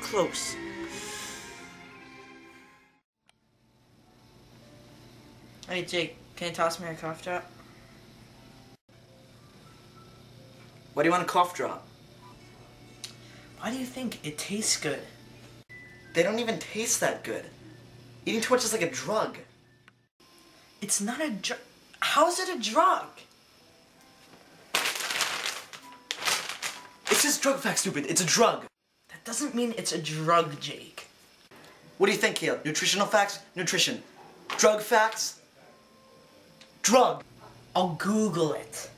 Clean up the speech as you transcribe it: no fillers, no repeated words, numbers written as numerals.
close. Hey Jake, can you toss me a cough drop? Why do you want a cough drop? Why do you think it tastes good? They don't even taste that good. Eating too much is like a drug. It's not a drug. How is it a drug? It's just drug facts, stupid. It's a drug. That doesn't mean it's a drug, Jake. What do you think, Caleb? Nutritional facts? Nutrition. Drug facts? Drug. I'll Google it.